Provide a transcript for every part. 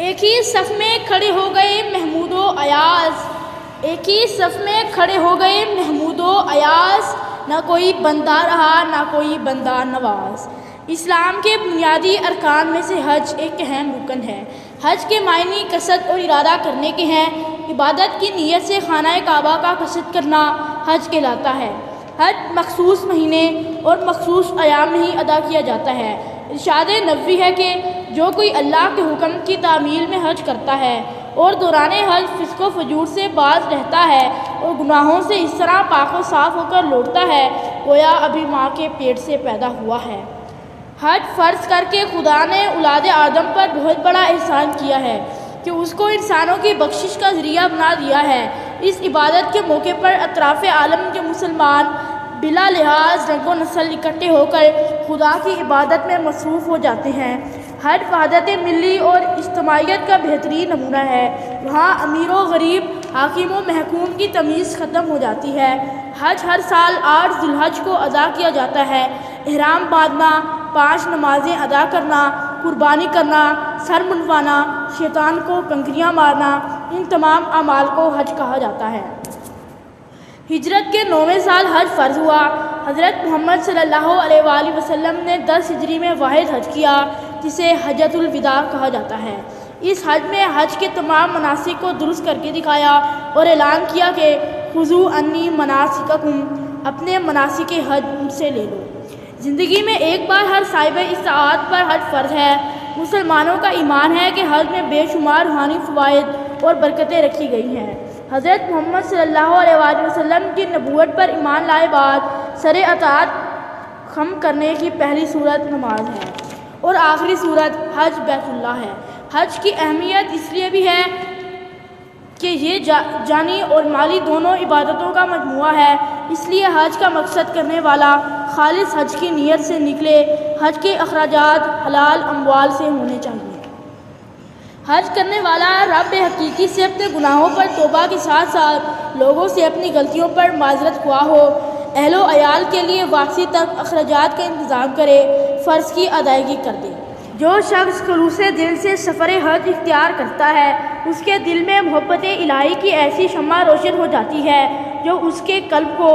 ایک ہی صف میں کھڑے ہو گئے محمود و ایاز، ایک ہی صف میں کھڑے ہو گئے محمود و ایاز، نہ کوئی بندہ رہا نہ کوئی بندہ نواز۔ اسلام کے بنیادی ارکان میں سے حج ایک اہم رکن ہے۔ حج کے معنی قصد اور ارادہ کرنے کے ہیں۔ عبادت کی نیت سے خانہ کعبہ کا قصد کرنا حج کہلاتا ہے۔ حج مخصوص مہینے اور مخصوص ایام میں ہی ادا کیا جاتا ہے۔ ارشاد نبوی ہے کہ جو کوئی اللہ کے حکم کی تعمیل میں حج کرتا ہے اور دوران حج فسق و فجور سے باز رہتا ہے اور گناہوں سے اس طرح پاک و صاف ہو کر لوٹتا ہے گویا ابھی ماں کے پیٹ سے پیدا ہوا ہے۔ حج فرض کر کے خدا نے اولاد آدم پر بہت بڑا احسان کیا ہے کہ اس کو انسانوں کی بخشش کا ذریعہ بنا دیا ہے۔ اس عبادت کے موقع پر اطراف عالم کے مسلمان بلا لحاظ رنگ و نسل اکٹھے ہو کر خدا کی عبادت میں مصروف ہو جاتے ہیں۔ حج وحدت ملی اور اجتماعیت کا بہترین نمونہ ہے۔ وہاں امیر و غریب، حاکم و محکوم کی تمیز ختم ہو جاتی ہے۔ حج ہر سال 8 ذی الحج کو ادا کیا جاتا ہے۔ احرام باندھنا، 5 نمازیں ادا کرنا، قربانی کرنا، سر منڈوانا، شیطان کو کنکریاں مارنا، ان تمام اعمال کو حج کہا جاتا ہے۔ ہجرت کے 9ویں سال حج فرض ہوا۔ حضرت محمد صلی اللہ علیہ وآلہ وسلم نے 10 ہجری میں واحد حج کیا جسے حجۃ الوداع کہا جاتا ہے۔ اس حج میں حج کے تمام مناسک کو درست کر کے دکھایا اور اعلان کیا کہ خذوا عنی مناسککم، اپنے مناسک حج مجھ سے لے لو۔ زندگی میں ایک بار ہر صاحب استطاعت پر حج فرض ہے۔ مسلمانوں کا ایمان ہے کہ حج میں بے شمار روحانی فوائد اور برکتیں رکھی گئی ہیں۔ حضرت محمد صلی اللہ علیہ وآلہ وسلم کی نبوت پر ایمان لائے بعد سر اطاعت خم کرنے کی پہلی صورت نماز ہے اور آخری صورت حج بیت اللہ ہے۔ حج کی اہمیت اس لیے بھی ہے کہ یہ جانی اور مالی دونوں عبادتوں کا مجموعہ ہے، اس لیے حج کا مقصد کرنے والا خالص حج کی نیت سے نکلے۔ حج کے اخراجات حلال اموال سے ہونے چاہیے۔ حج کرنے والا رب حقیقی سے اپنے گناہوں پر توبہ کے ساتھ ساتھ لوگوں سے اپنی غلطیوں پر معذرت خواہ ہو، اہل و عیال کے لیے واپسی تک اخراجات کا انتظام کرے، فرض کی ادائیگی کر دے۔ جو شخص خلوص دل سے سفر حج اختیار کرتا ہے اس کے دل میں محبت الہی کی ایسی شمع روشن ہو جاتی ہے جو اس کے قلب کو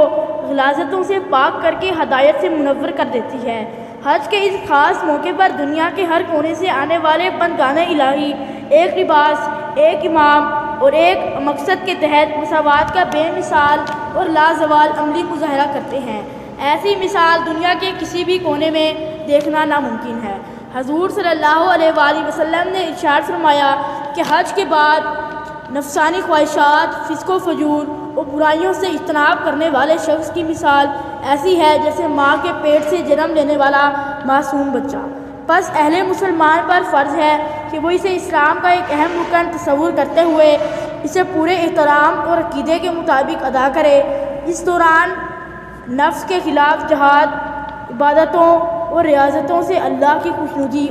غلاظتوں سے پاک کر کے ہدایت سے منور کر دیتی ہے۔ حج کے اس خاص موقع پر دنیا کے ہر کونے سے آنے والے بندگان الہی ایک لباس، ایک امام اور ایک مقصد کے تحت مساوات کا بے مثال اور لازوال عملی مظاہرہ کرتے ہیں۔ ایسی مثال دنیا کے کسی بھی کونے میں دیکھنا ناممکن ہے۔ حضور صلی اللہ علیہ وآلہ وسلم نے ارشاد فرمایا کہ حج کے بعد نفسانی خواہشات، فسق و فجور اور برائیوں سے اجتناب کرنے والے شخص کی مثال ایسی ہے جیسے ماں کے پیٹ سے جنم لینے والا معصوم بچہ۔ پس اہل مسلمان پر فرض ہے کہ وہ اسے اسلام کا ایک اہم رکن تصور کرتے ہوئے اسے پورے احترام اور عقیدے کے مطابق ادا کرے۔ اس دوران نفس کے خلاف جہاد، عبادتوں اور ریاضتوں سے اللہ کی خوشنودی